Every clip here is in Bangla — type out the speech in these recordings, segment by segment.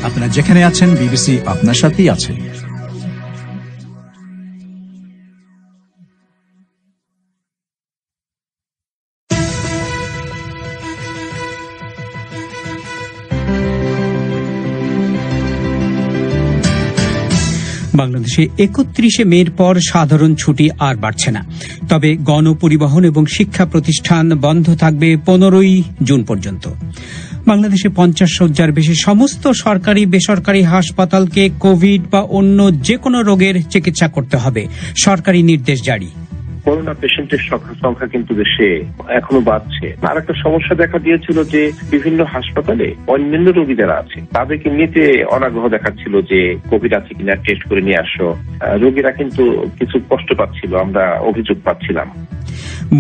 আপনারা যেখানে আছেন, বিবিসি আপনার সাথেই আছে। বাংলাদেশে 31শে মের পর সাধারণ ছুটি আর বাড়ছে না। তবে গণপরিবহন এবং শিক্ষা প্রতিষ্ঠান বন্ধ থাকবে 15ই জুন পর্যন্ত। বাংলাদেশে 50 শয্যার বেশি সমস্ত সরকারি বেসরকারি হাসপাতালকে কোভিড বা অন্য যে কোনো রোগের চিকিৎসা করতে হবে, সরকারি নির্দেশ জারি। করোনা পেশেন্টের সংখ্যা কিন্তু দেশে এখনো বাড়ছে। আর একটা সমস্যা দেখা দিয়েছিল যে বিভিন্ন হাসপাতালে অন্যান্য রোগী যারা আছে তাদেরকে নিতে অনাগ্রহ দেখাচ্ছিল যে কোভিড আছে কিনা টেস্ট করে নিয়ে আসো। রোগীরা কিন্তু কিছু কষ্ট পাচ্ছিল, আমরা অভিযোগ পাচ্ছিলাম।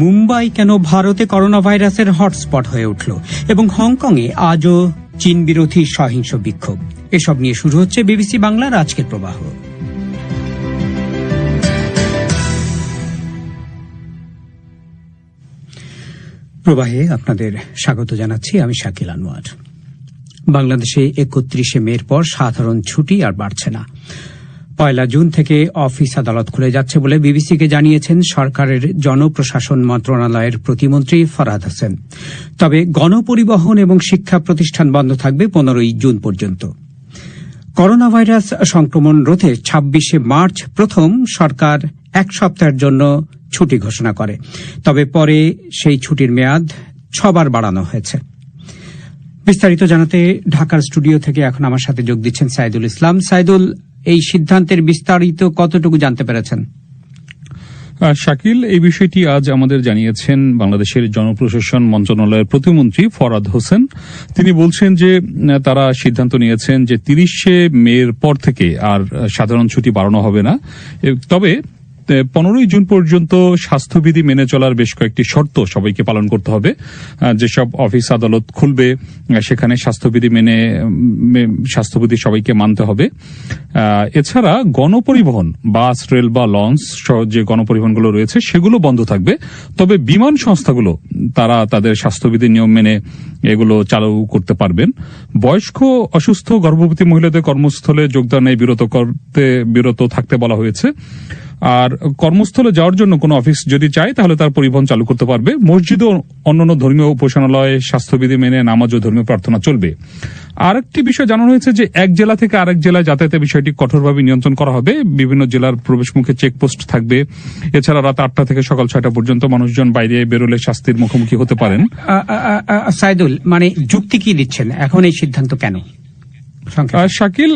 মুম্বাই কেন ভারতে করোনা ভাইরাসের হটস্পট হয়ে উঠল এবং হংকংয়ে আজও চীন বিরোধী সহিংস বিক্ষোভ, এসব নিয়ে শুরু হচ্ছে বিবিসি বাংলার আজকের প্রবাহ। প্রবাহে আপনাদের স্বাগত জানাচ্ছি, আমি শাকিল আনোয়ার। বাংলাদেশে 31শে মের পর সাধারণ ছুটি আর বাড়ছে না। 1 জুন থেকে অফিস আদালত খুলে যাচ্ছে বলে বিবিসিকে জানিয়েছেন সরকারের জনপ্রশাসন মন্ত্রণালয়ের প্রতিমন্ত্রী ফরহাদ হোসেন। তবে গণপরিবহন এবং শিক্ষা প্রতিষ্ঠান বন্ধ থাকবে 15ই জুন পর্যন্ত। করোনা ভাইরাস সংক্রমণ রোধে 26শে মার্চ প্রথম সরকার 1 সপ্তাহের জন্য ছুটি ঘোষণা করে। তবে পরে সেই ছুটির মেয়াদ 6 বার বাড়ানো হয়েছে। বিস্তারিত জানাতে ঢাকার স্টুডিও থেকে এখন আমার সাথে যোগ দিচ্ছেন সাইদুল ইসলাম। সাইদুল, এই সিদ্ধান্তের বিস্তারিত কতটুকু জানতে পেরেছেন? শাকিল, এই বিষয়টি আজ আমাদের জানিয়েছেন বাংলাদেশের জনপ্রশাসন মন্ত্রণালয়ের প্রতিমন্ত্রী ফরহাদ হোসেন। তিনি বলছেন যে তারা সিদ্ধান্ত নিয়েছেন যে 30শে মের পর থেকে আর সাধারণ ছুটি বাড়ানো হবে না। তবে 15ই জুন পর্যন্ত স্বাস্থ্যবিধি মেনে চলার বেশ কয়েকটি শর্ত সবাইকে পালন করতে হবে। যেসব অফিস আদালত খুলবে সেখানে স্বাস্থ্যবিধি সবাইকে মানতে হবে। এছাড়া গণপরিবহন, বাস, রেল বা লঞ্চ সহ যে গণপরিবহনগুলো রয়েছে সেগুলো বন্ধ থাকবে। তবে বিমান সংস্থাগুলো তারা তাদের স্বাস্থ্যবিধি নিয়ম মেনে এগুলো চালু করতে পারবেন। বয়স্ক, অসুস্থ, গর্ভবতী মহিলাদের কর্মস্থলে যোগদানে বিরত থাকতে বলা হয়েছে। আর কর্মস্থলে যাওয়ার জন্য কোনো অফিস যদি চায় তাহলে তার পরিবহন চালু করতে পারবে। মসজিদ ও অন্যান্য ধর্মীয় উপাসনালয়ে স্বাস্থ্যবিধি মেনে নামাজ ও ধর্মীয় প্রার্থনা চলবে। আরেকটি বিষয় জানানো হয়েছে যে এক জেলা থেকে আরেক জেলায় যাতায়াতের বিষয়টি কঠোরভাবে নিয়ন্ত্রণ করা হবে। বিভিন্ন জেলার প্রবেশ মুখে চেকপোস্ট থাকবে। এছাড়া রাত 8টা থেকে সকাল 6টা পর্যন্ত মানুষজন বাইরে বেরোলে শাস্তির মুখোমুখি হতে পারেন। সাইদুল, মানে যুক্তি কি দিচ্ছেন, এখন এই সিদ্ধান্ত কেন? শাকিল,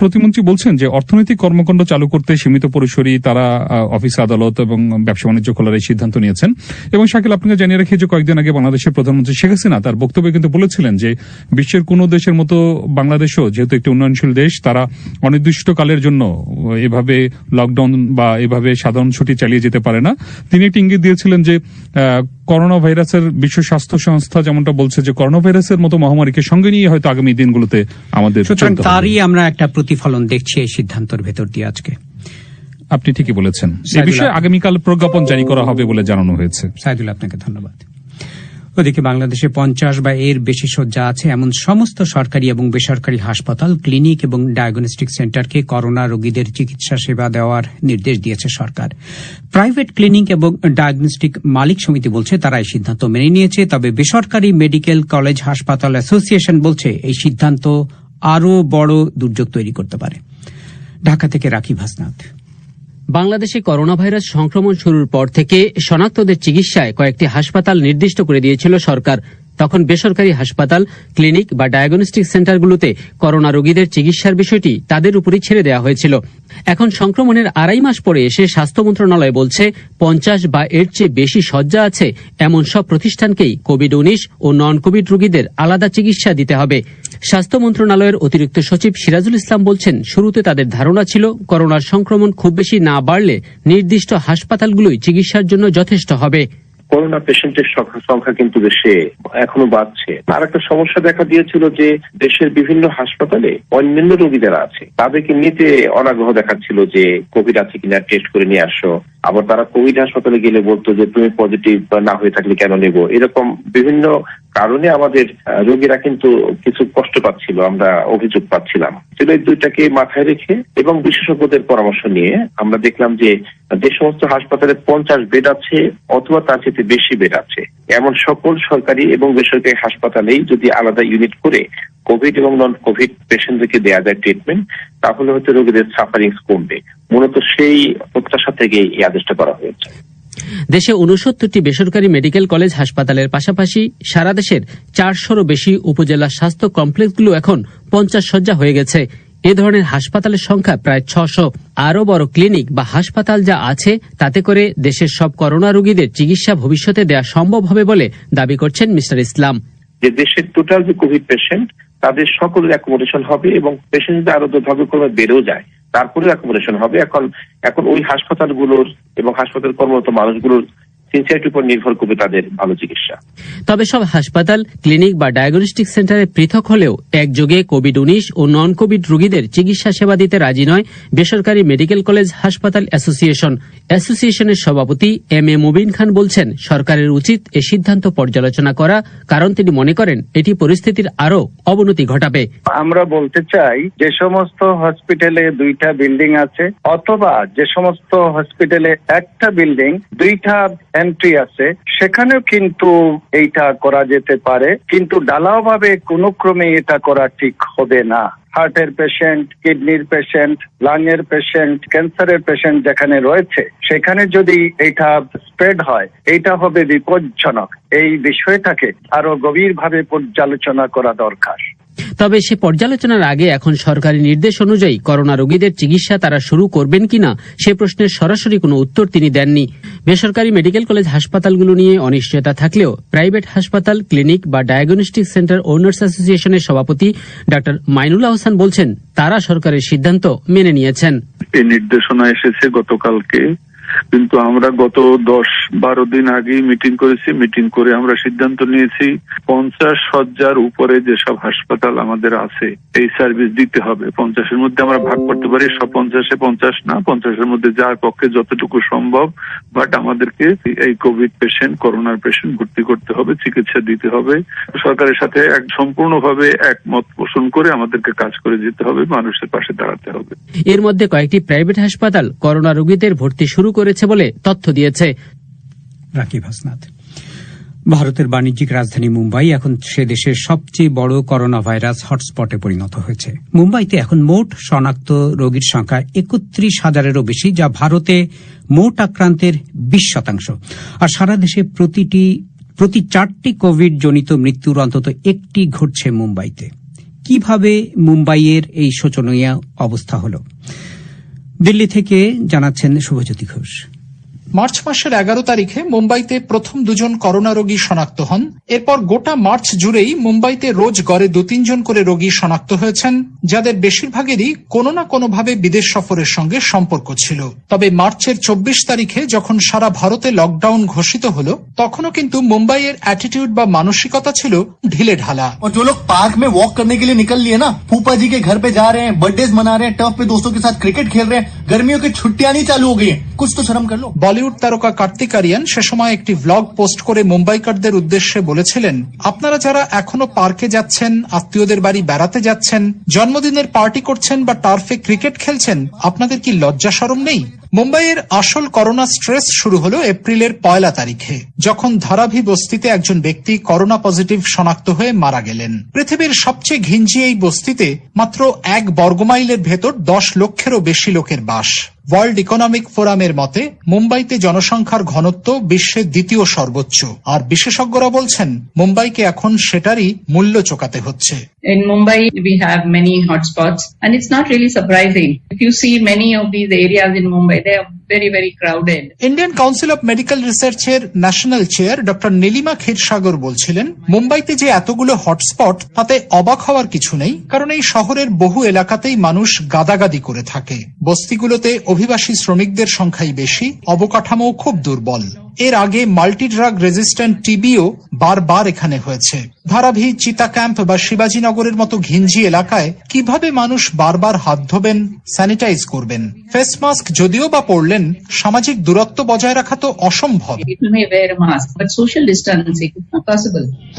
প্রতিমন্ত্রী বলছেন যে অর্থনৈতিক কর্মকাণ্ড চালু করতে সীমিত পরিসরই তারা অফিস আদালত এবং ব্যবসা বাণিজ্য খোলার এই সিদ্ধান্ত নিয়েছেন। এবং শাকিল, আপনাকে জানিয়ে রাখি যে কয়েকদিন আগে বাংলাদেশের প্রধানমন্ত্রী শেখ হাসিনা তার বক্তব্যে কিন্তু বলেছিলেন যে বিশ্বের কোন দেশের মতো বাংলাদেশও যেহেতু একটি উন্নয়নশীল দেশ, তারা অনির্দিষ্টকালের জন্য এভাবে লকডাউন বা এভাবে সাধারণ ছুটি চালিয়ে যেতে পারে না। তিনি একটি ইঙ্গিত দিয়েছিলেন যে করোনা ভাইরাসের বিশ্ব স্বাস্থ্য সংস্থা যেমনটা বলছে যে করোনা ভাইরাসের মতো মহামারীকে সঙ্গে নিয়ে হয়তো আগামী দিনগুলোতে আমাদের তারই আমরা একটা প্রতিফলন দেখছি এই সিদ্ধান্তের ভেতর দিয়ে আজকে। আপনি ঠিকই বলেছেন। এই বিষয়ে আগামীকাল প্রজ্ঞাপন জারি করা হবে বলে জানানো হয়েছে। সাইদুল, আপনাকে ধন্যবাদ। ওদিকে বাংলাদেশে 50 বা এর বেশি শয্যা আছে এমন সমস্ত সরকারি এবং বেসরকারি হাসপাতাল, ক্লিনিক এবং ডায়াগনস্টিক সেন্টারকে করোনা রোগীদের চিকিৎসা সেবা দেওয়ার নির্দেশ দিয়েছে সরকার। প্রাইভেট ক্লিনিক এবং ডায়াগনস্টিক মালিক সমিতি বলছে তারা এই সিদ্ধান্ত মেনে নিয়েছে। তবে বেসরকারি মেডিকেল কলেজ হাসপাতাল অ্যাসোসিয়েশন বলছে এই সিদ্ধান্ত আরও বড় দুর্যোগ তৈরি করতে পারে। ঢাকা থেকে রাকিব হাসনাত। বাংলাদেশে করোনা ভাইরাস সংক্রমণ শুরুর পর থেকে শনাক্তদের চিকিৎসায় কয়েকটি হাসপাতাল নির্দিষ্ট করে দিয়েছিল সরকার। তখন বেসরকারি হাসপাতাল, ক্লিনিক বা ডায়াগনস্টিক সেন্টারগুলোতে করোনা রোগীদের চিকিৎসার বিষয়টি তাদের উপরই ছেড়ে দেওয়া হয়েছিল। এখন সংক্রমণের 2.5 মাস পরে এসে স্বাস্থ্য মন্ত্রণালয় বলছে 50 বা এর চেয়ে বেশি শয্যা আছে এমন সব প্রতিষ্ঠানকেই কোভিড-19 ও নন কোভিড রোগীদের আলাদা চিকিৎসা দিতে হবে। স্বাস্থ্য মন্ত্রণালয়ের অতিরিক্ত সচিব সিরাজুল ইসলাম বলছেন শুরুতে তাদের ধারণা ছিল করোনার সংক্রমণ খুব বেশি না বাড়লে নির্দিষ্ট হাসপাতালগুলোই চিকিৎসার জন্য যথেষ্ট হবে। করোনা পেশেন্টের সংখ্যা কিন্তু দেশে এখনো বাড়ছে। আর একটা সমস্যা দেখা দিয়েছিল যে দেশের বিভিন্ন হাসপাতালে অন্যান্য রোগী যারা আছে তাদেরকে নিতে অনাগ্রহ দেখাচ্ছিল যে কোভিড আছে কিনা টেস্ট করে নিয়ে আসো। আবার তারা কোভিড হাসপাতালে গেলে বলতো যে তুমি পজিটিভ না হয়ে থাকলে কেন নেব। এরকম বিভিন্ন কারণে আমাদের রোগীরা কিন্তু কিছু কষ্ট পাচ্ছিল, আমরা অভিযোগ পাচ্ছিলাম। এই দুইটাকে মাথায় রেখে এবং বিশেষজ্ঞদের পরামর্শ নিয়ে আমরা দেখলাম যে সমস্ত হাসপাতালে 50 বেড আছে অথবা তার চেয়ে বেশি বেড আছে, এমন সকল সরকারি এবং বেসরকারি হাসপাতালেই যদি আলাদা ইউনিট করে কোভিড এবং নন কোভিড পেশেন্টদেরকে দেওয়া যায় ট্রিটমেন্ট, তাহলে হয়তো রোগীদের সাফারিংস কমবে। মূলত সেই প্রত্যাশা থেকে এই আদেশটা করা হয়েছে। দেশে 69টি বেসরকারি মেডিকেল কলেজ হাসপাতালের পাশাপাশি সারা দেশের 400-রও বেশি উপজেলা স্বাস্থ্য কমপ্লেক্সগুলো এখন 50 শয্যা হয়ে গেছে। এ ধরনের হাসপাতালের সংখ্যা প্রায় 600। আরও বড় ক্লিনিক বা হাসপাতাল যা আছে তাতে করে দেশের সব করোনা রোগীদের চিকিৎসা ভবিষ্যতে দেওয়া সম্ভব হবে বলে দাবি করছেন মিস্টার ইসলাম। যে দেশের টোটাল যে কোভিড পেশেন্ট তাদের সকলের অ্যাকোমোডেশন হবে এবং পেশেন্ট যদি আরো দুর্ভাগ্যক্রমে বেড়েও যায় তারপরে অ্যাকোমোডেশন হবে। এখন ওই হাসপাতালগুলোর এবং হাসপাতাল কর্মরত মানুষগুলোর সিনসিয়ারিটির উপর নির্ভর করবে তাদের ভালো চিকিৎসা। তবে সব হাসপাতাল, ক্লিনিক বা ডায়াগনস্টিক সেন্টারে পৃথক হলেও একযোগে কোভিড-19 ও নন কোভিড রোগীদের চিকিৎসা সেবা দিতে রাজি নয় বেসরকারি মেডিকেল কলেজ হাসপাতাল অ্যাসোসিয়েশন। অ্যাসোসিয়েশনের সভাপতি এম.এ. মুবিন খান বলছেন, সরকারের উচিত এ সিদ্ধান্ত পর্যালোচনা করা, কারণ তিনি মনে করেন এটি পরিস্থিতির আরও অবনতি ঘটাবে। আমরা বলতে চাই যে সমস্ত হসপিটালে 2টা বিল্ডিং আছে অথবা যে সমস্ত হসপিটালে একটা বিল্ডিং 2টা এন্ট্রি আছে সেখানেও কিন্তু এইটা করা যেতে পারে, কিন্তু ঢালাও ভাবে কোনো ক্রমে এটা করা ঠিক হবে না। হার্টের পেশেন্ট, কিডনির পেশেন্ট, লাংয়ের পেশেন্ট, ক্যান্সারের পেশেন্ট যেখানে রয়েছে সেখানে যদি এটা স্প্রেড হয় এটা হবে বিপজ্জনক। এই বিষয়টাকে আরো গভীরভাবে পর্যালোচনা করা দরকার। তবে সে পর্যালোচনার আগে এখন সরকারি নির্দেশ অনুযায়ী করোনা রোগীদের চিকিৎসা তারা শুরু করবেন কিনা সে প্রশ্নের সরাসরি কোনো উত্তর তিনি দেননি। বেসরকারি মেডিকেল কলেজ হাসপাতালগুলো নিয়ে অনিশ্চয়তা থাকলেও প্রাইভেট হাসপাতাল, ক্লিনিক বা ডায়াগনস্টিক সেন্টার ওনার্স অ্যাসোসিয়েশনের সভাপতি ডক্টর মাইনুল্লাহ হোসেন বলছেন, তারা সরকারের সিদ্ধান্ত মেনে নিয়েছেন। এই নির্দেশনা এসেছে গতকালকে, কিন্তু আমরা গত 10-12 দিন আগেই মিটিং করেছি। মিটিং করে আমরা সিদ্ধান্ত নিয়েছি 50 শয্যার উপরে যেসব হাসপাতাল আমাদের আছে এই সার্ভিস দিতে হবে। 50-এর মধ্যে আমরা ভাগ করতে পারি, সব 50-এ 50 না, 50-এর মধ্যে যার পক্ষে যতটুকু সম্ভব, বাট আমাদেরকে এই কোভিড পেশেন্ট, করোনার পেশেন্ট ভর্তি করতে হবে, চিকিৎসা দিতে হবে। সরকারের সাথে সম্পূর্ণভাবে একমত পোষণ করে আমাদেরকে কাজ করে যেতে হবে, মানুষের পাশে দাঁড়াতে হবে। এর মধ্যে কয়েকটি প্রাইভেট হাসপাতাল করোনা রোগীদের ভর্তি শুরু করেছে বলে তথ্য দিয়েছে রাকিব হাসনাত। ভারতের বাণিজ্যিক রাজধানী মুম্বাই এখন সে দেশের সবচেয়ে বড় করোনা ভাইরাস হটস্পটে পরিণত হয়েছে। মুম্বাইতে এখন মোট শনাক্ত রোগীর সংখ্যা 31,000-এরও বেশি, যা ভারতে মোট আক্রান্তের 20%। আর সারা দেশে প্রতি 4টি কোভিড জনিত মৃত্যুর অন্তত একটি ঘটছে মুম্বাইতে। কিভাবে মুম্বাইয়ের এই শোচনীয় অবস্থা হল, দিল্লি থেকে জানাচ্ছেন শুভজ্যোতি ঘোষ। মার্চ মাসের 11 তারিখে মুম্বাইতে প্রথম 2 জন করোনা রোগী শনাক্ত হন। এরপর গোটা মার্চ জুড়েই মুম্বাইতে রোজ গড়ে 2-3 জন করে রোগী শনাক্ত হয়েছেন, যাদের বেশিরভাগেরই কোনো না কোনোভাবে বিদেশ সফরের সঙ্গে সম্পর্ক ছিল। তবে মার্চের 24 তারিখে যখন সারা ভারতে লকডাউন ঘোষিত হল, তখনও কিন্তু মুম্বাইয়ের অ্যাটিটিউড বা মানসিকতা ছিল ঢিলে ঢালা। जो लोग पार्क में वॉक करने के लिए निकल लिए ना, फूफा जी के घर पे जा रहे हैं, बर्थडे मना रहे हैं, टर्फ पे दोस्तों के साथ क्रिकेट खेल रहे हैं, गर्मियों की छुट्टियां नहीं चालू हो गई हैं, कुछ तो शर्म कर लो। বলিউড তারকা কার্তিক আরিয়ান সে সময় একটি ভ্লগ পোস্ট করে মুম্বাইকারদের উদ্দেশ্যে বলেছিলেন, আপনারা যারা এখনো পার্কে যাচ্ছেন, আত্মীয়দের বাড়ি বেড়াতে যাচ্ছেন, জন্মদিনের পার্টি করছেন বা টার্ফে ক্রিকেট খেলছেন, আপনাদের কি লজ্জা শরম নেই? মুম্বাইয়ের আসল করোনা স্ট্রেস শুরু হলো এপ্রিলের 1 তারিখে, যখন ধারাভি বস্তিতে একজন ব্যক্তি করোনা পজিটিভ শনাক্ত হয়ে মারা গেলেন। পৃথিবীর সবচেয়ে ঘিঞ্জি এই বস্তিতে মাত্র 1 বর্গমাইলের ভেতর 10 লক্ষেরও বেশি লোকের বাস। ওয়ার্ল্ড ইকোনমিক ফোরামের মতে মুম্বাইতে জনসংখ্যার ঘনত্ব বিশ্বের 2য় সর্বোচ্চ, আর বিশেষজ্ঞরা বলছেন মুম্বাইকে এখন সেটারই মূল্য চোকাতে হচ্ছে। In Mumbai, we have many hotspots, and it's not really surprising. If you see many of these areas in Mumbai, they are very, very crowded. Indian council of medical রিসার্চের national chair doctor Nilima Kshirsagar বলছিলেন, মুম্বাইতে যে এতগুলো হটস্পট তাতে অবাক হওয়ার কিছু নেই, কারণ এই শহরের বহু এলাকাতেই মানুষ গাদাগাদি করে থাকে। বস্তিগুলোতে অভিবাসী শ্রমিকদের সংখ্যাই বেশি, অবকাঠামো খুব দুর্বল। এর আগে মাল্টি ড্রাগ রেজিস্ট্যান্ট টিবিও বারবার এখানে হয়েছে। ধারাভি, চিতা ক্যাম্প বা শিবাজীনগরের মতো ঘিঞ্জি এলাকায় কিভাবে মানুষ বারবার হাত ধোবেন, স্যানিটাইজ করবেন? ফেস মাস্ক যদিও বা পরলেন, সামাজিক দূরত্ব বজায় রাখা তো অসম্ভব।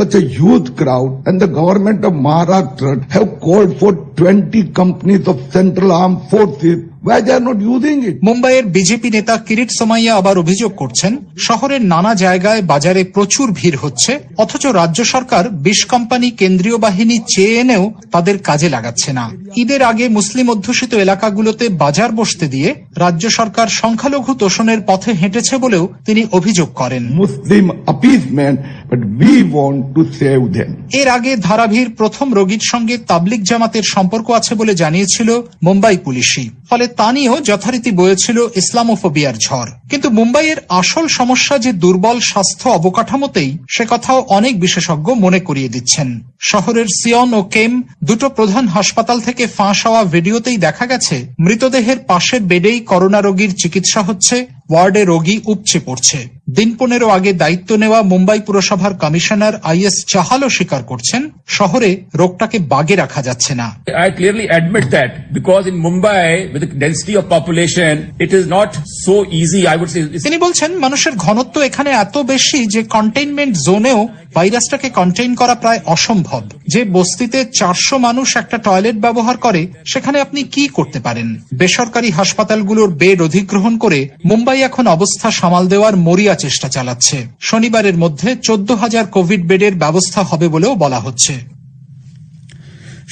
Such a huge crowd, and the government of Maharashtra have called for 20 companies of Central Armed Forces. Why they are not using it? মুম্বাইয়ের বিজেপি নেতা কিরিট সোমাইয়া আবার অভিযোগ করছেন, শহরের নানা জায়গায় বাজারে প্রচুর ভিড় হচ্ছে, অথচ রাজ্য সরকার 20 কোম্পানি কেন্দ্রীয় বাহিনী চেয়ে এনেও তাদের কাজে লাগাচ্ছে না। ঈদের আগে মুসলিম অধ্যুষিত এলাকাগুলোতে বাজার বসতে দিয়ে রাজ্য সরকার সংখ্যালঘু তোষণের পথে হেঁটেছে বলেও তিনি অভিযোগ করেন। Muslim appeasement, but we want to save them. এর আগে ধারাভির প্রথম রোগীর সঙ্গে তাবলিগ জামাতের সম্পর্ক আছে বলে জানিয়েছিল মুম্বাই পুলিশই, ফলে তা নিয়েও যথারীতি বয়েছিল ইসলামোফোবিয়ার ঝড়। কিন্তু মুম্বাইয়ের আসল সমস্যা যে দুর্বল স্বাস্থ্য অবকাঠামোতেই, সে কথাও অনেক বিশেষজ্ঞ মনে করিয়ে দিচ্ছেন। শহরের সিয়ন ও কেম দুটো প্রধান হাসপাতাল থেকে ফাঁস হওয়া ভিডিওতেই দেখা গেছে, মৃতদেহের পাশের বেডেই করোনা রোগীর চিকিৎসা হচ্ছে, ওয়ার্ডে রোগী উপচে পড়ছে। দিন 15 আগে দায়িত্ব নেওয়া মুম্বাই পুরসভার কমিশনার IS চাহালও স্বীকার করছেন, শহরে রোগটাকে বাগে রাখা যাচ্ছে না। I clearly admit that because in Mumbai with the density of population it is not so easy, I would say. তিনি বলছেন, মানুষের ঘনত্ব এখানে এত বেশি যে কন্টেইনমেন্ট জোনেও ভাইরাসটাকে কন্টেইন করা প্রায় অসম্ভব। যে বস্তিতে 400 মানুষ একটা টয়লেট ব্যবহার করে, সেখানে আপনি কি করতে পারেন? বেসরকারি হাসপাতালগুলোর বেড অধিগ্রহণ করে মুম্বাই এখন অবস্থা সামাল দেওয়ার মরিয়া চেষ্টা চালাচ্ছে। শনিবারের মধ্যে 14,000 কোভিড বেডের ব্যবস্থা হবে বলেও বলা হচ্ছে।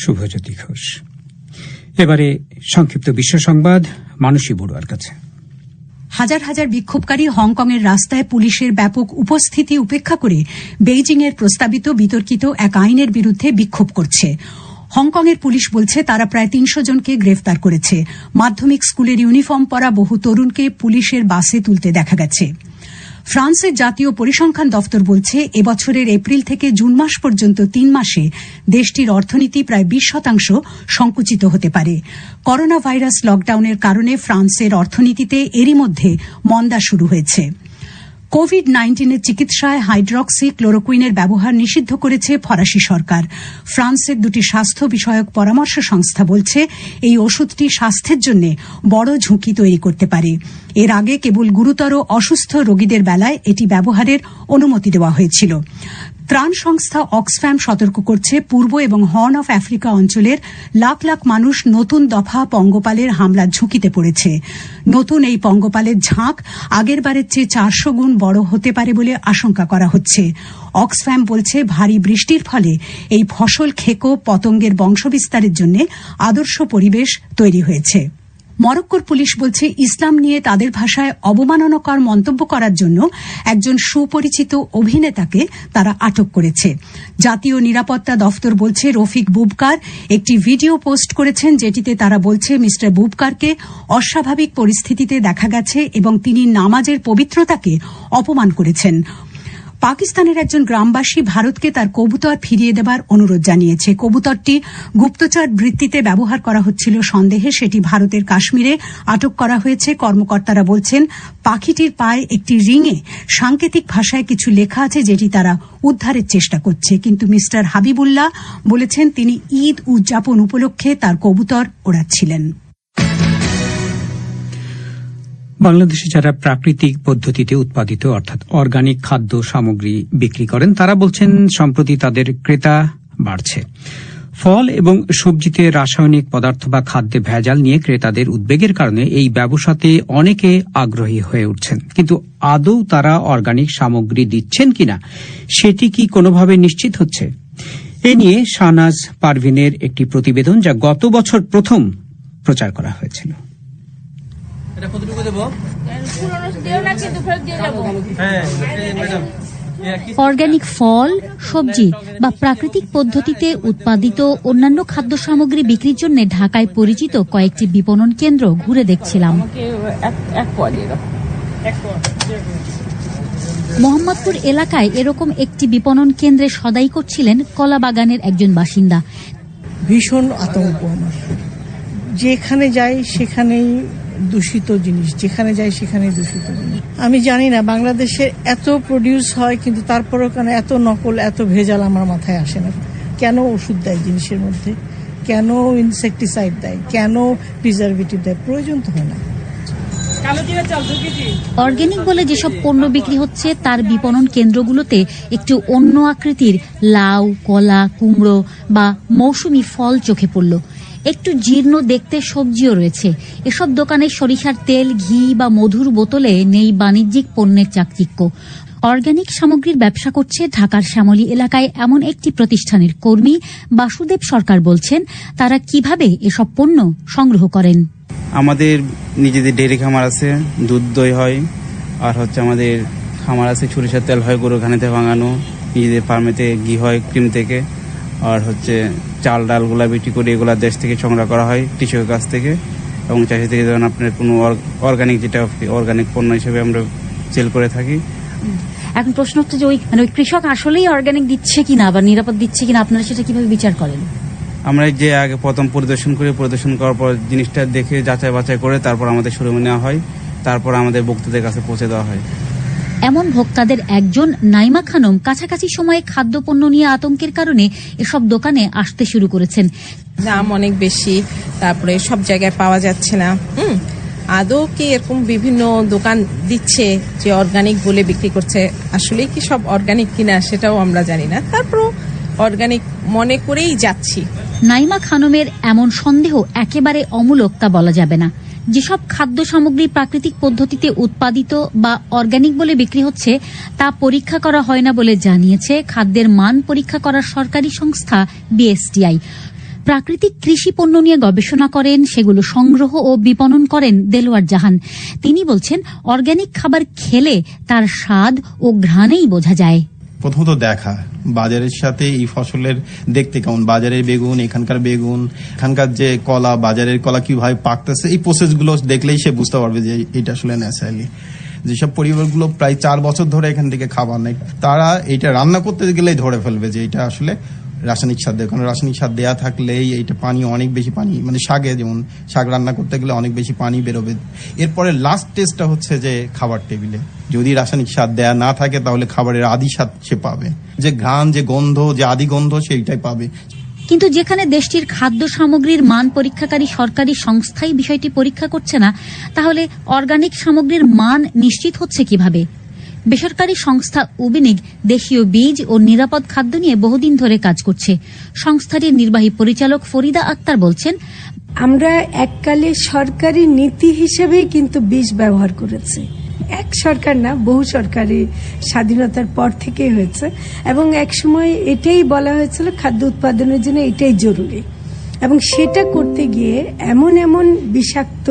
শুভজ্যোতি ঘোষ। এবারে সংক্ষিপ্ত বিশ্ব সংবাদ মানসী বড়ুয়ার কাছে। হাজার হাজার বিক্ষোভকারী হংকংয়ের রাস্তায় পুলিশের ব্যাপক উপস্থিতি উপেক্ষা করে বেইজিংয়ের প্রস্তাবিত বিতর্কিত এক আইনের বিরুদ্ধে বিক্ষোভ করছে। হংকংয়ের পুলিশ বলছে তারা প্রায় 300 জনকে গ্রেফতার করেছে। মাধ্যমিক স্কুলের ইউনিফর্ম পরা বহু তরুণকে পুলিশের বাসে তুলতে দেখা গেছে। ফ্রান্সের জাতীয় পরিসংখ্যান দফতর বলছে এবছরের এপ্রিল থেকে জুন মাস পর্যন্ত 3 মাসে দেশটির অর্থনীতি প্রায় 20% সংকুচিত হতে পারে। করোনা ভাইরাস লকডাউনের কারণে ফ্রান্সের অর্থনীতিতে এরই মধ্যে মন্দা শুরু হয়েছে। কোভিড-19 চিকিৎসায় হাইড্রক্সি ক্লোরোকুইনের ব্যবহার নিষিদ্ধ করেছে ফরাসি সরকার। ফ্রান্সের দুটি স্বাস্থ্য বিষয়ক পরামর্শ সংস্থা বলছে এই ওষুধটি স্বাস্থ্যের জন্য বড় ঝুঁকি তৈরি করতে পারে। এর আগে কেবল গুরুতর অসুস্থ রোগীদের বেলায় এটি ব্যবহারের অনুমতি দেওয়া হয়েছিল। ত্রাণ সংস্থা অক্সফ্যাম সতর্ক করছে, পূর্ব এবং হর্ন অফ আফ্রিকা অঞ্চলের লাখ লাখ মানুষ নতুন দফা পঙ্গপালের হামলার ঝুঁকিতে পড়েছে। নতুন এই পঙ্গপালের ঝাঁক আগেরবারের চেয়ে 400 গুণ বড় হতে পারে বলে আশঙ্কা করা হচ্ছে। অক্সফ্যাম বলছে ভারী বৃষ্টির ফলে এই ফসল খেকো পতঙ্গের বংশবিস্তারের জন্য আদর্শ পরিবেশ তৈরি হয়েছে। মরক্কোর পুলিশ বলছে ইসলাম নিয়ে তাদের ভাষায় অবমাননাকর মন্তব্য করার জন্য একজন সুপরিচিত অভিনেতাকে তারা আটক করেছে। জাতীয় নিরাপত্তা দফতর বলছে রফিক বুবকার একটি ভিডিও পোস্ট করেছেন, যেটিতে তারা বলছে মিস্টার বুবকারকে অস্বাভাবিক পরিস্থিতিতে দেখা গেছে এবং তিনি নামাজের পবিত্রতাকে অপমান করেছেন। পাকিস্তানের একজন গ্রামবাসী ভারতকে তার কবুতর ফিরিয়ে দেবার অনুরোধ জানিয়েছে। কবুতরটি গুপ্তচর বৃত্তিতে ব্যবহার করা হচ্ছিল সন্দেহে সেটি ভারতের কাশ্মীরে আটক করা হয়েছে। কর্মকর্তারা বলছেন পাখিটির পায়ে একটি রিংয়ে সাংকেতিক ভাষায় কিছু লেখা আছে, যেটি তারা উদ্ধারের চেষ্টা করছে। কিন্তু মিস্টার হাবিবুল্লাহ বলেছেন তিনি ঈদ উদযাপন উপলক্ষে তার কবুতর ওড়াচ্ছিলেন। বাংলাদেশে যারা প্রাকৃতিক পদ্ধতিতে উৎপাদিত অর্থাৎ অর্গানিক খাদ্য সামগ্রী বিক্রি করেন, তারা বলছেন সম্প্রতি তাদের ক্রেতা বাড়ছে। ফল এবং সবজিতে রাসায়নিক পদার্থ বা খাদ্যে ভেজাল নিয়ে ক্রেতাদের উদ্বেগের কারণে এই ব্যবসাতে অনেকে আগ্রহী হয়ে উঠছেন। কিন্তু আদৌ তারা অর্গানিক সামগ্রী দিচ্ছেন কিনা সেটি কি কোনোভাবে নিশ্চিত হচ্ছে? এ নিয়ে শাহনাজ পারভিনের একটি প্রতিবেদন, যা গত বছর প্রথম প্রচার করা হয়েছিল। অর্গানিক ফল, সবজি বা প্রাকৃতিক পদ্ধতিতে উৎপাদিত অন্যান্য খাদ্য সামগ্রী বিক্রির জন্য ঢাকায় পরিচিত কয়েকটি বিপণন কেন্দ্র ঘুরে দেখছিলাম। মোহাম্মদপুর এলাকায় এরকম একটি বিপণন কেন্দ্রে সদাই করছিলেন কলাবাগানের একজন বাসিন্দা। ভীষণ আতঙ্ক আমার, যেখানে যাই সেখানেই দূষিত জিনিস, যেখানে যাই সেখানে দূষিত জিনিস। আমি জানি না বাংলাদেশে এত প্রডিউস হয়, কিন্তু তারপরেও কেন এত নকল, এত ভেজাল আমার মাথায় আসে না। কেন ওষুধ দেয় জিনিসের মধ্যে, কেন ইনসেকটিসাইড দেয়, কেন প্রিজারভেটিভ দেয়? প্রয়োজন তো হয় না। অর্গানিক বলে যেসব পণ্য বিক্রি হচ্ছে তার বিপণন কেন্দ্রগুলোতে একটু অন্য আকৃতির লাউ, কলা, কুমড়ো বা মৌসুমী ফল চোখে পড়ল। একটু জীর্ণ দেখতে সবজিও রয়েছে। এসব দোকানে সরিষার তেল, ঘি বা মধুর বোতলে নেই বাণিজ্যিক পণ্যের চাকচিক্য। অর্গানিক সামগ্রীর ব্যবসা করছে ঢাকার শ্যামলী এলাকায় এমন একটি প্রতিষ্ঠানের কর্মী বাসুদেব সরকার বলছেন তারা কিভাবে এসব পণ্য সংগ্রহ করেন। আমাদের নিজেদের ডেয়ারি খামার আছে, দুধ দই হয়, আর আমাদের খামার আছে, সরিষার তেল হয় গরুর ঘানিতে ভাঙানো, নিজেদের ফার্মেতে ঘি হয় ক্রিম থেকে, আর চাল ডালগুলা বিক্রি করে এগুলা দেশ থেকে সংগ্রহ করা হয় কৃষকের কাছ থেকে, এবং চাষি থেকে ধরেন আপনার কোনো অর্গানিক, যেটা অর্গানিক পণ্য হিসেবে আমরা সেল করে থাকি। এখন প্রশ্ন হচ্ছে যে ওই কৃষক আসলেই অর্গানিক দিচ্ছে কিনা বা নিরাপদ দিচ্ছে কিনা, আপনারা সেটা কিভাবে বিচার করেন? আমরা যে আগে প্রথম পরিদর্শন করার পর জিনিসটা দেখে যাচাই বাছাই করে তারপর আমাদের শোরুমে নেওয়া হয়, তারপর আমাদের ভোক্তাদের কাছে পৌঁছে দেওয়া হয়। এমন ভোক্তাদের একজন নাইমা খানম কাছাকাছি সময়ে খাদ্যপণ্য নিয়ে আতঙ্কের কারণে এসব দোকানে আসতে শুরু করেছেন। দাম অনেক বেশি, তারপরে সব জায়গায় পাওয়া যাচ্ছে না। আদৌ কি এরকম বিভিন্ন দোকান দিচ্ছে যে অর্গানিক বলে বিক্রি করছে, আসলে কি সব অর্গানিক কিনা সেটাও আমরা জানি না, তারপরও অর্গানিক মনে করেই যাচ্ছি। নাইমা খানমের এমন সন্দেহ একেবারে অমূলক তা বলা যাবে না। যেসব খাদ্য সামগ্রী প্রাকৃতিক পদ্ধতিতে উৎপাদিত বা অর্গানিক বলে বিক্রি হচ্ছে তা পরীক্ষা করা হয় না বলে জানিয়েছে খাদ্যের মান পরীক্ষা করার সরকারি সংস্থা বিএসটিআই। প্রাকৃতিক কৃষি পণ্য নিয়ে গবেষণা করেন, সেগুলো সংগ্রহ ও বিপণন করেন দেলোয়ার জাহান। তিনি বলছেন অর্গানিক খাবার খেলে তার স্বাদ ও ঘ্রাণেই বোঝা যায়। প্রথমত দেখা বাজারের সাথে এই ফসলের দেখতে কেমন, বাজারের বেগুন, এখানকার বেগুন, এখানকার যে কলা, বাজারের কলা কিভাবে পাকতেছে, এই প্রসেসগুলো দেখলেই সে বুঝতে পারবে যে এটা আসলে ন্যাচারালি। যেসব পরিবারগুলো প্রায় 4 বছর ধরে এখান থেকে খাবার নেয়, তারা এটা রান্না করতে গেলেই ধরে ফেলবে যে এটা আসলে রাসায়নিক সার দেয়। কারণ রাসায়নিক সার দেওয়া থাকলেই এইটা পানি, অনেক বেশি পানি, মানে শাকে যেমন শাক রান্না করতে গেলে অনেক বেশি পানি বেরোবে। এরপরে লাস্ট টেস্টটা হচ্ছে যে খাবার টেবিলে যদি রাসায়নিক সার দেয়া না থাকে তাহলে খাবারের আদি স্বাদ সে পাবে, যে ঘ্রাণ, যে গন্ধ, যে আদি গন্ধ সেইটাই পাবে। কিন্তু যেখানে দেশটির খাদ্য সামগ্রীর মান পরীক্ষাকারী সরকারি সংস্থাই বিষয়টি পরীক্ষা করছে না, তাহলে অর্গানিক সামগ্রীর মান নিশ্চিত হচ্ছে কিভাবে? বেসরকারি সংস্থা উবিনিগ দেশীয় বীজ ও নিরাপদ খাদ্য নিয়ে বহুদিন ধরে কাজ করছে। সংস্থাটির নির্বাহী পরিচালক ফরিদা আক্তার বলছেন, আমরা এককালে সরকারি নীতি হিসেবেই কিন্তু বীজ ব্যবহার করেছি। এক সরকার না, বহু সরকারি স্বাধীনতার পর থেকে হয়েছে, এবং এক সময় এটাই বলা হয়েছিল খাদ্য উৎপাদনের জন্য এটাই জরুরি, এবং সেটা করতে গিয়ে এমন এমন বিষাক্ত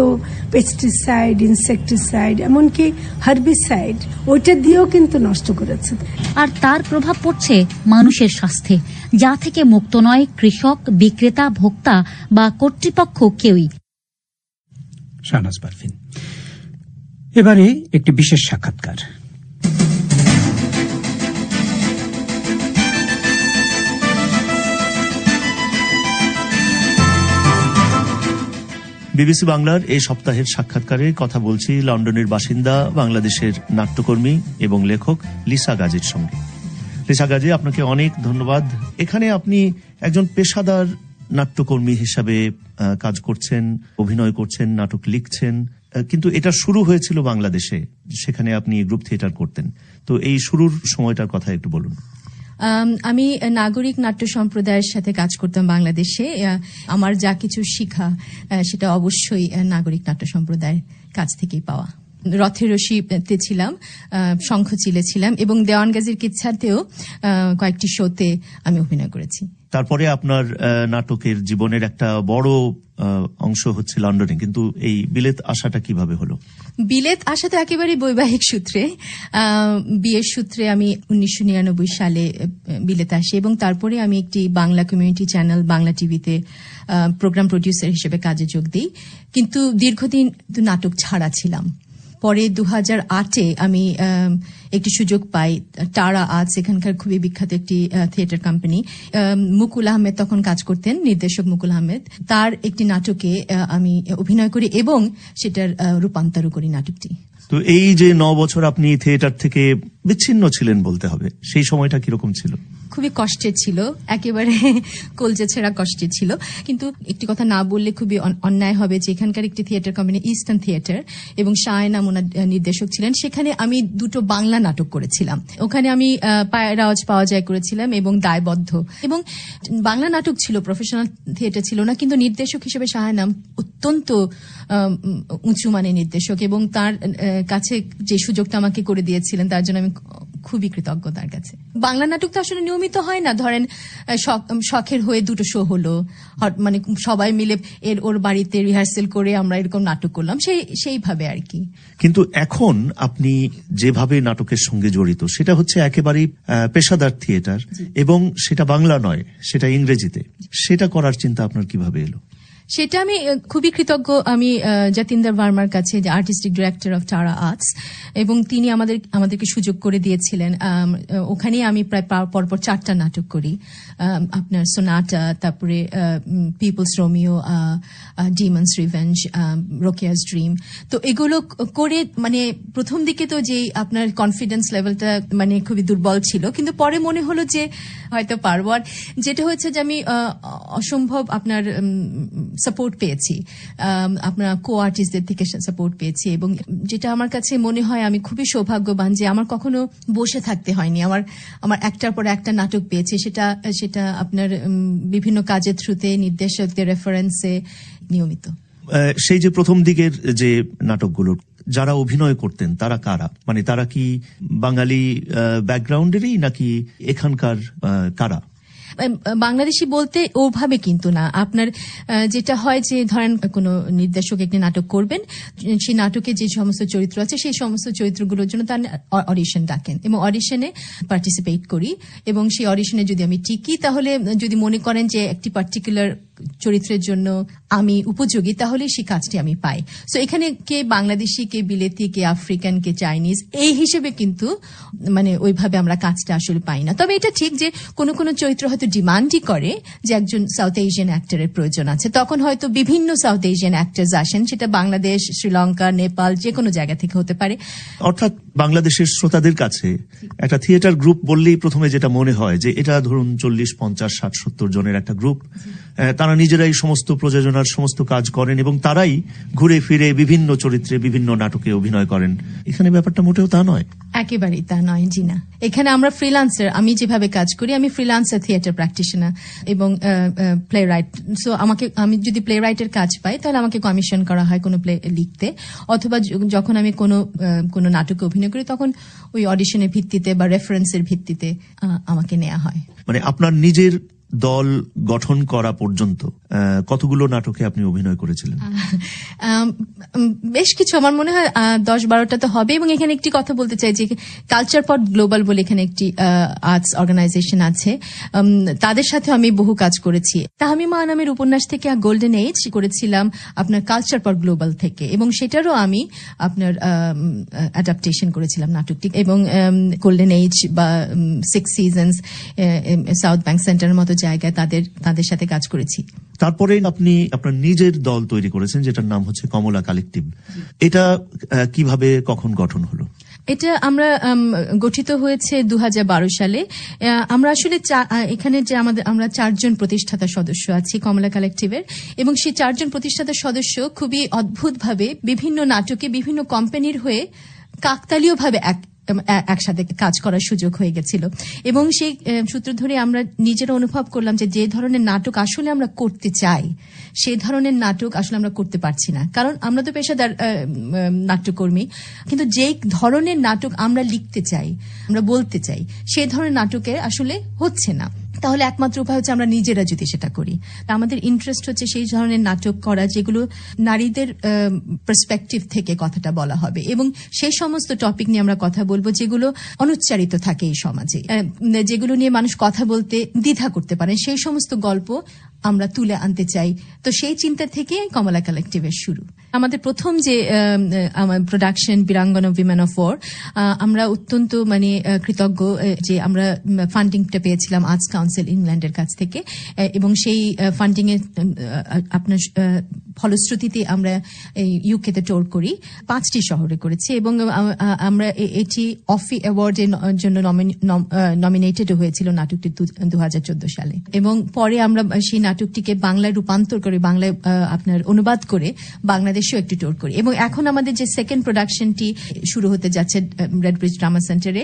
পেস্টিসাইড, ইনসেকটিসাইড, এমনকি হার্বিসাইড ওইটা দিয়েও কিন্তু নষ্ট করেছে। আর তার প্রভাব পড়ছে মানুষের স্বাস্থ্যে, যা থেকে মুক্ত নয় কৃষক, বিক্রেতা, ভোক্তা বা কর্তৃপক্ষ কেউই। শাহনাজ পারভীন। এবারে একটি বিশেষ সাক্ষাৎকার। বিবিসি বাংলার এই সপ্তাহের সাক্ষাৎকারে কথা বলছি লন্ডনের বাসিন্দা বাংলাদেশের নাট্যকর্মী এবং লেখক লিসা গাজীর সঙ্গে। লিসা গাজী, আপনাকে অনেক ধন্যবাদ। এখানে আপনি একজন পেশাদার নাট্যকর্মী হিসাবে কাজ করছেন, অভিনয় করছেন, নাটক লিখছেন, কিন্তু এটা শুরু হয়েছিল বাংলাদেশে, সেখানে আপনি গ্রুপ থিয়েটার করতেন। তো এই শুরুর সময়টার কথা একটু বলুন। আমি নাগরিক নাট্য সম্প্রদায়ের সাথে কাজ করতাম বাংলাদেশে। আমার যা কিছু শিখা সেটা অবশ্যই নাগরিক নাট্য সম্প্রদায়ের কাছ থেকেই পাওয়া। রথের রশিতে ছিলাম, শঙ্খচিলে ছিলাম, এবং দেওয়ানগাজীর কিচ্ছাতেও কয়েকটি শোতে আমি অভিনয় করেছি। তারপরে আপনার নাটকের জীবনের একটা বড় অংশ হচ্ছে লন্ডনে, কিন্তু এই বিলেত আসাটা কিভাবে হলো? বিলেত আসা তো একেবারে বৈবাহিক সূত্রে। বিয়ের সূত্রে আমি 1999 সালে বিলেত আসি, এবং তারপরে আমি একটি বাংলা কমিউনিটি চ্যানেল বাংলা টিভিতে প্রোগ্রাম প্রডিউসার হিসেবে কাজে যোগ দিই। কিন্তু দীর্ঘদিন নাটক ছাড়া ছিলাম। পরে 2008-এ আমি একটি সুযোগ পাই টারা আর্টস, এখানকার খুবই বিখ্যাত একটি থিয়েটার কোম্পানি। মুকুল আহমেদ তখন কাজ করতেন, নির্দেশক মুকুল আহমেদ। তার একটি নাটকে আমি অভিনয় করি এবং সেটার রূপান্তর করি নাটকটি। তো এই যে 9 বছর আপনি থিয়েটার থেকে বিচ্ছিন্ন ছিলেন বলতে হবে, সেই সময়টা কিরকম ছিল? খুবই কষ্টের ছিল, একেবারে কলজে ছেঁড়া কষ্টের ছিল। কিন্তু একটি কথা না বললে খুবই অন্যায় হবে যে এখানকার একটি থিয়েটার কোম্পানি ইস্টার্ন থিয়েটার এবং শায়না ওনার নির্দেশক ছিলেন, সেখানে আমি 2টো বাংলা নাটক করেছিলাম। ওখানে আমি পায়ের আওয়াজ পাওয়া যায় করেছিলাম এবং দায়বদ্ধ, এবং বাংলা নাটক ছিল, প্রফেশনাল থিয়েটার ছিল না, কিন্তু নির্দেশক হিসেবে শায়না অত্যন্ত উঁচু মানের নির্দেশক এবং তার কাছে যে সুযোগটা আমাকে করে দিয়েছিলেন তার জন্য আমি খুবই কৃতজ্ঞ তার কাছে। বাংলা নাটক তো আসলে নিয়মিত হয় না, ধরেন শখের হয়ে 2টো শো হলো, মানে সবাই মিলে ওর বাড়িতে রিহার্সেল করে আমরা এরকম নাটক করলাম, সেইভাবে আর কি। কিন্তু এখন আপনি যেভাবে নাটকের সঙ্গে জড়িত সেটা হচ্ছে একেবারেই পেশাদার থিয়েটার, এবং সেটা বাংলা নয়, সেটা ইংরেজিতে। সেটা করার চিন্তা আপনার কিভাবে এলো? সেটা আমি খুবই কৃতজ্ঞ আমি যতীন্দ্র ভার্মার কাছে, যে আর্টিস্টিক ডিরেক্টর অফ টারা আর্টস, এবং তিনি আমাদেরকে সুযোগ করে দিয়েছিলেন। ওখানে আমি প্রায় পরপর 4টা নাটক করি, আপনার সোনাটা, তারপরে peoples Romeo, demons revenge, Rokeya's dream. তো এগুলো করে মানে প্রথম দিকে তো যে আপনার কনফিডেন্স লেভেলটা মানে খুবই দুর্বল ছিল, কিন্তু পরে মনে হলো যে হয়তো পারবো। আর যেটা হচ্ছে যে আমি অসম্ভব আপনার সাপোর্ট পেয়েছি, আপনার কো আর্টিস্টদের থেকে সাপোর্ট পেয়েছি, এবং যেটা আমার কাছে মনে হয় আমি খুবই সৌভাগ্যবান যে আমার কখনো বসে থাকতে হয়নি। আমার একটার পর একটা নাটক পেয়েছি, সেটা আপনার বিভিন্ন কাজের থ্রুতে, নির্দেশকদের রেফারেন্সে, নিয়মিত। সেই যে প্রথম দিকের যে নাটকগুলো, যারা অভিনয় করতেন তারা কারা? মানে তারা কি বাঙালি ব্যাকগ্রাউন্ডেরই নাকি এখানকার কারা? বাংলাদেশি বলতে ওভাবে কিন্তু না। আপনার যেটা হয় যে ধরেন কোনো নির্দেশক একটি নাটক করবেন, সেই নাটকে যে সমস্ত চরিত্র আছে সেই সমস্ত চরিত্রগুলোর জন্য তার অডিশন ডাকেন, এবং অডিশনে পার্টিসিপেট করি, এবং সেই অডিশনে যদি আমি টিকি, তাহলে যদি মনে করেন যে একটি পার্টিকুলার চরিত্রের জন্য আমি উপযোগী, তাহলে সেই কাজটি আমি পাই। সো এখানে কে বাংলাদেশি, কে বিলেতি, কে আফ্রিকান, কে চাইনিজ, এই হিসেবে কিন্তু মানে ওইভাবে আমরা কাজটা আসলে পাই না। তবে এটা ঠিক যে কোনো কোনো চরিত্র হয়তো ডিমান্ডই করে যে একজন সাউথ এশিয়ান অ্যাক্টরের প্রয়োজন আছে, তখন হয়তো বিভিন্ন সাউথ এশিয়ান অ্যাক্টরস আসেন, সেটা বাংলাদেশ, শ্রীলঙ্কা, নেপাল, যে কোনো জায়গা থেকে হতে পারে। অর্থাৎ বাংলাদেশের শ্রোতাদের কাছে একটা থিয়েটার গ্রুপ বললেই প্রথমে যেটা মনে হয় যে এটা ধরুন 40, 50, 60, 70 জনের একটা গ্রুপ, তারা নিজেরাই সমস্ত প্রযোজনার সমস্ত কাজ করেন এবং তারাই ঘুরে ফিরে বিভিন্ন চরিত্রে বিভিন্ন নাটকে অভিনয় করেন। এখানে ব্যাপারটা মোটেও তা নয়, একেবারেই তা নয়। জি না, এখানে আমরা ফ্রিল্যান্সার, আমি যেভাবে কাজ করি আমি ফ্রিল্যান্সার থিয়েটার প্র্যাকটিশনার এবং প্লে রাইট। সো আমি যদি প্লে রাইটের কাজ পাই তাহলে আমাকে কমিশন করা হয় কোনো প্লে লিখতে, অথবা যখন আমি কোনো নাটকে অভিনয় করি তখন ওই অডিশনের ভিত্তিতে বা রেফারেন্সের ভিত্তিতে আমাকে নেওয়া হয়। মানে আপনার নিজের দল গঠন করা পর্যন্ত কতগুলো নাটকে আপনি অভিনয় করেছিলেন? বেশ কিছু, আমার মনে হয় 10-12টা তো হবে। এবং এখানে একটি কথা বলতে চাই যে কালচার পট গ্লোবাল বলে এখানে একটি আর্টস অর্গানাইজেশন আছে, তাদের সাথে আমি বহু কাজ করেছি। তাহমিমা নামের উপন্যাস থেকে গোল্ডেন এজ করেছিলাম আপনার কালচার পট গ্লোবাল থেকে, এবং সেটারও আমি আপনার অ্যাডাপ্টেশন করেছিলাম নাটকটি, এবং গোল্ডেন এজ বা 6 সিজনস, সাউথ ব্যাংক সেন্টারের মতো জায়গায় তাদের সাথে কাজ করেছি। তারপরে আপনি আপনার নিজের দল তৈরি করেছেন যেটার নাম হচ্ছে কমলা কালেকটিভ। এটা কিভাবে কখন গঠন হলো? এটা আমরা গঠিত হয়েছে 2012 সালে। আমরা আসলে এখানে যে আমরা 4 জন প্রতিষ্ঠাতা সদস্য আছি কমলা কালেকটিভের, এবং সেই 4 জন প্রতিষ্ঠাতা সদস্য খুবই অদ্ভুতভাবে বিভিন্ন নাটকে বিভিন্ন কোম্পানির হয়ে কাকতালীয়ভাবে একসাথে কাজ করার সুযোগ হয়ে গেছিল, এবং সেই সূত্র ধরে আমরা নিজেরা অনুভব করলাম যে ধরনের নাটক আসলে আমরা করতে চাই সেই ধরনের নাটক আসলে আমরা করতে পারছি না, কারণ আমরা তো পেশাদার নাট্যকর্মী, কিন্তু যে ধরনের নাটক আমরা লিখতে চাই, আমরা বলতে চাই, সেই ধরনের নাটকে আসলে হচ্ছে না। তাহলে একমাত্র উপায় হচ্ছে আমরা নিজেরা যদি সেটা করি। আমাদের ইন্টারেস্ট হচ্ছে সেই ধরনের নাটক করা যেগুলো নারীদের পার্সপেক্টিভ থেকে কথাটা বলা হবে, এবং সেই সমস্ত টপিক নিয়ে আমরা কথা বলবো যেগুলো অনুচ্চারিত থাকে এই সমাজে, যেগুলো নিয়ে মানুষ কথা বলতে দ্বিধা করতে পারে, সেই সমস্ত গল্প আমরা তুলে আনতে চাই। তো সেই চিন্তা থেকে কমলা কালেকটিভের শুরু। আমাদের প্রথম যে production Birangana women of war, আমরা অত্যন্ত কৃতজ্ঞ যে আমরা ফান্ডিংটা পেয়েছিলাম আর্টস কাউন্সিল ইংল্যান্ডের কাছ থেকে, এবং সেই ফান্ডিং এর আপনার ফলশ্রুতিতে আমরা ইউকেতে ট্যুর করি, 5টি শহরে করেছি, এবং আমরা এটি অফি অ্যাওয়ার্ডের জন্য নমিনেটেড হয়েছিল নাটকটি 2014 সালে, এবং পরে আমরা সেই নাটকটিকে বাংলায় রূপান্তর করে, বাংলায় আপনার অনুবাদ করে বাংলাদেশেও একটি ট্যুর করি, এবং এখন আমাদের যে সেকেন্ড প্রোডাকশনটি শুরু হতে যাচ্ছে রেড ব্রিজ ড্রামা সেন্টারে,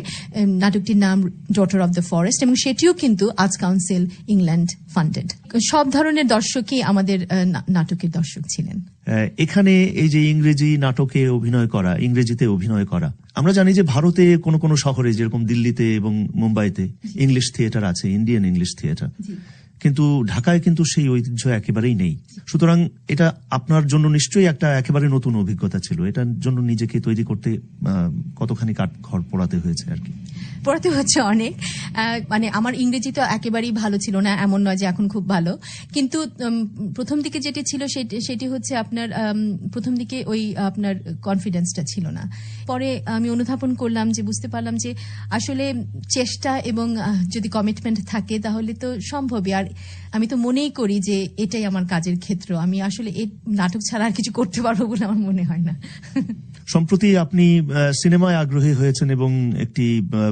নাটকটির নাম ডটার অফ দ্য ফরেস্ট, এবং সেটিও কিন্তু আর্টস কাউন্সিল ইংল্যান্ড ফান্ডেড। সব ধরনের দর্শকই আমাদের নাটকের দর্শক ছিলেন। এখানে এই যে ইংরেজি নাটকে অভিনয় করা, ইংরেজিতে অভিনয় করা, আমরা জানি যে ভারতে কোনো কোনো শহরে যেরকম দিল্লিতে এবং মুম্বাইতে ইংলিশ থিয়েটার আছে, ইন্ডিয়ান ইংলিশ থিয়েটার, কিন্তু ঢাকায় কিন্তু সেই ঐতিহ্য একেবারেই নেই। সুতরাং এটা আপনার জন্য নিশ্চয়ই একটা একেবারে নতুন অভিজ্ঞতা ছিল। এটার জন্য নিজেকে তৈরি করতে কতখানি কাঠখড় পোড়াতে হয়েছে আর কি? পড়াতে হচ্ছে অনেক। আমার ইংরেজি তো একেবারেই ভালো ছিল না, এমন নয় যে এখন খুব ভালো, কিন্তু প্রথম দিকে যেটি ছিল সেটি হচ্ছে আপনার প্রথম দিকে ওই আপনার কনফিডেন্সটা ছিল না। পরে আমি অনুধাবন করলাম, যে বুঝতে পারলাম যে আসলে চেষ্টা এবং যদি কমিটমেন্ট থাকে তাহলে তো সম্ভবই। আর আমি তো মনেই করি যে এটাই আমার কাজের ক্ষেত্র, আমি আসলে এই নাটক ছাড়া আর কিছু করতে পারবো বলে আমার মনে হয় না। সম্প্রতি আপনি সিনেমায় আগ্রহী হয়েছেন এবং একটি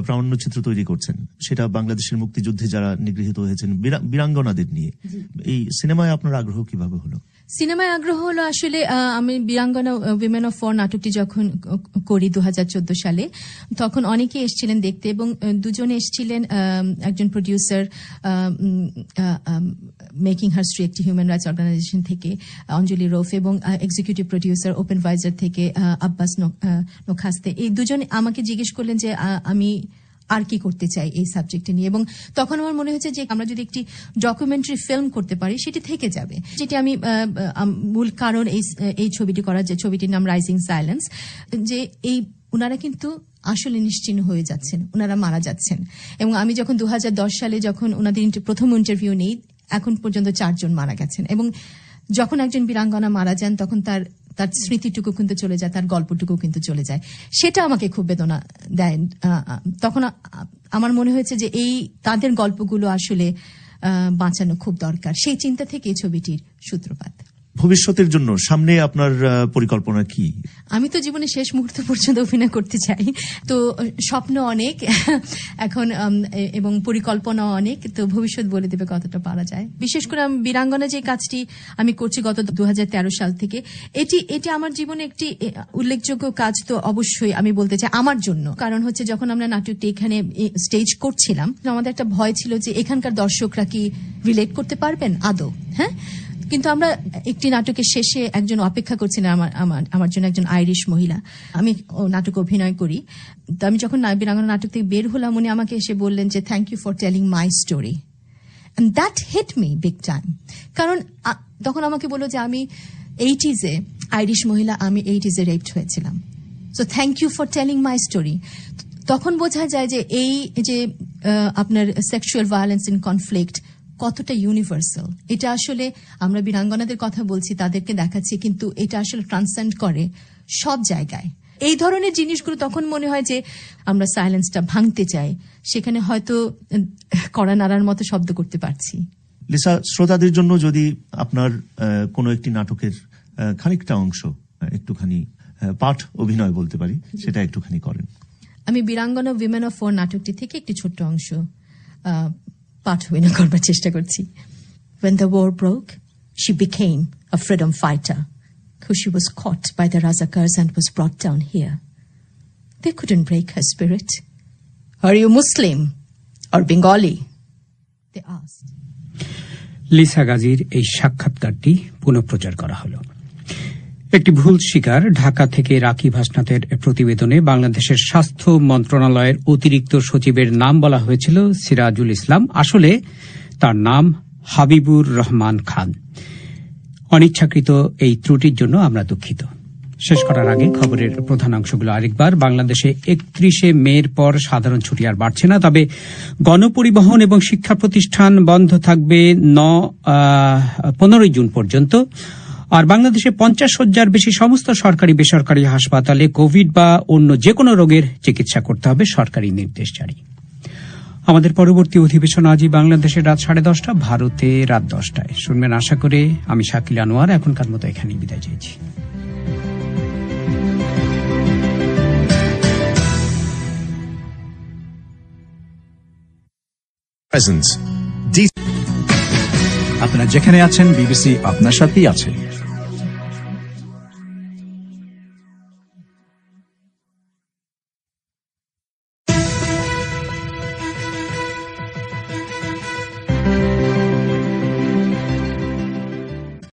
প্রামাণ্যচিত্র তৈরি করছেন, সেটা বাংলাদেশের মুক্তিযুদ্ধে যারা নিগৃহীত হয়েছেন বীরাঙ্গনাদের নিয়ে। এই সিনেমায় আপনার আগ্রহ কিভাবে হলো? সিনেমায় আগ্রহ হলো আসলে আমি বীরাঙ্গনা উইমেন অফ ওয়ার নাটকটি যখন করি 2014 সালে, তখন অনেকে এসেছিলেন দেখতে, এবং দুজনে এসেছিলেন, একজন প্রডিউসার মেকিং হার্স্ট্রি একটি হিউম্যান রাইটস অর্গানাইজেশন থেকে অঞ্জলি রৌফ, এবং এক্সিকিউটিভ প্রডিউসার ওপেন ভাইজার থেকে আব্বাস নোখাস্তে। এই দুজনে আমাকে জিজ্ঞেস করলেন যে আমি আর কি করতে চাই এই সাবজেক্টে নিয়ে, এবং তখন আমার মনে হয়েছে যে আমরা যদি একটি ডকুমেন্টারি ফিল্ম করতে পারি সেটি থেকে যাবে, যেটি আমি মূল কারণ এই ছবিটি করার, যে ছবিটির নাম রাইজিং সাইলেন্স, যে এই উনারা কিন্তু আসলে নিশ্চিহ্ন হয়ে যাচ্ছেন, উনারা মারা যাচ্ছেন, এবং আমি যখন 2010 সালে যখন উনাদের প্রথম ইন্টারভিউ নেই, এখন পর্যন্ত 4 জন মারা গেছেন, এবং যখন একজন বীরাঙ্গনা মারা যান তখন তার স্মৃতিটুকু কিন্তু চলে যায়, তার গল্পটুকু কিন্তু চলে যায়, সেটা আমাকে খুব বেদনা দেয়। তখন আমার মনে হয়েছে যে এই তাদের গল্পগুলো আসলে বাঁচানো খুব দরকার, সেই চিন্তা থেকে এই ছবিটির সূত্রপাত। ভবিষ্যতের জন্য সামনে আপনার পরিকল্পনা কি? আমি তো জীবনে শেষ মুহূর্ত পর্যন্ত অভিনয় করতে চাই, তো স্বপ্ন অনেক এখন এবং পরিকল্পনা অনেক, তো ভবিষ্যৎ বলে দেবে কতটা পারা যায়। বিশেষ করে বীরাঙ্গনা যে কাজটি আমি করছি গত 2013 সাল থেকে, এটি আমার জীবনে একটি উল্লেখযোগ্য কাজ, তো অবশ্যই আমি বলতে চাই আমার জন্য। কারণ হচ্ছে যখন আমরা নাটকটি এখানে স্টেজ করছিলাম, আমাদের একটা ভয় ছিল যে এখানকার দর্শকরা কি রিলেট করতে পারবেন আদৌ, হ্যাঁ, কিন্তু আমরা একটি নাটকের শেষে একজন অপেক্ষা করছিলেন আমার জন্য, একজন আইরিশ মহিলা। আমি নাটক অভিনয় করি, তো আমি যখন বীরাঙ্গনা নাটক থেকে বের হলাম, উনি আমাকে এসে বললেন যে thank you for telling my story, and that hit me big time. কারণ তখন আমাকে বললো যে আমি 80s আইরিশ মহিলা, আমি 80s রেপড হয়েছিলাম, so thank you for telling my story. তখন বোঝা যায় যে এই যে আপনার সেক্সুয়াল ভায়োলেন্স ইন কনফ্লিক্ট কতটা ইউনিভার্সাল। এটা আসলে আমরা বীরাঙ্গনাদের কথা বলছি, তাদেরকে দেখাচ্ছি, কিন্তু এটা আসলে ট্রান্সেন্ড করে সব জায়গায়। এই ধরনের জিনিসগুলো তখন মনে হয় যে আমরা সাইলেন্সটা ভাঙতে চাই, সেখানে হয়তো কড়া নাড়ার মতো শব্দ করতে পারছি। লিসা, শ্রোতাদের জন্য যদি আপনার কোনো একটি নাটকের খানিকটা অংশ, একটুখানি পাঠ অভিনয় বলতে পারি, সেটা একটুখানি করেন। আমি বীরাঙ্গনা উইমেন অফ ওয়ার নাটকটি থেকে একটি ছোট্ট অংশ পাঠ অভিনয় করবার চেষ্টা করছি। When the war broke, she became a freedom fighter, because she was caught by the Razakars and was brought down here. They couldn't break her spirit. Are you Muslim or Bengali? They asked. Lisa গাজীর এই সাক্ষাৎকারটি পুনঃপ্রচার করা হলো। একটি ভুল স্বীকার। ঢাকা থেকে রাকিব হাসনাতের প্রতিবেদনে বাংলাদেশের স্বাস্থ্য মন্ত্রণালয়ের অতিরিক্ত সচিবের নাম বলা হয়েছিল সিরাজুল ইসলাম, আসলে তার নাম হাবিবুর রহমান খান। অনিচ্ছাকৃত এই ত্রুটির জন্য আমরা দুঃখিত। শেষ করার আগে খবরের প্রধান অংশগুলো আরেকবার। বাংলাদেশে 31শে মের পর সাধারণ ছুটি আর বাড়ছে না, তবে গণপরিবহন এবং শিক্ষা প্রতিষ্ঠান বন্ধ থাকবে 15 জুন পর্যন্ত। আর বাংলাদেশে 50 শয্যার বেশি সমস্ত সরকারি বেসরকারি হাসপাতালে কোভিড বা অন্য যে কোনো রোগের চিকিৎসা করতে হবে, সরকারি নির্দেশ জারি। আমাদের পরবর্তী অধিবেশন আজই বাংলাদেশে রাত 10:30, ভারতে রাত 10টায় শুনবেন আশা করে। আমি শাকিল আনোয়ার এখনকার মতো এখানেই বিদায় চাইছি। আপনারা যেখানে আছেন, বিবিসি আপনার সাথেই আছে।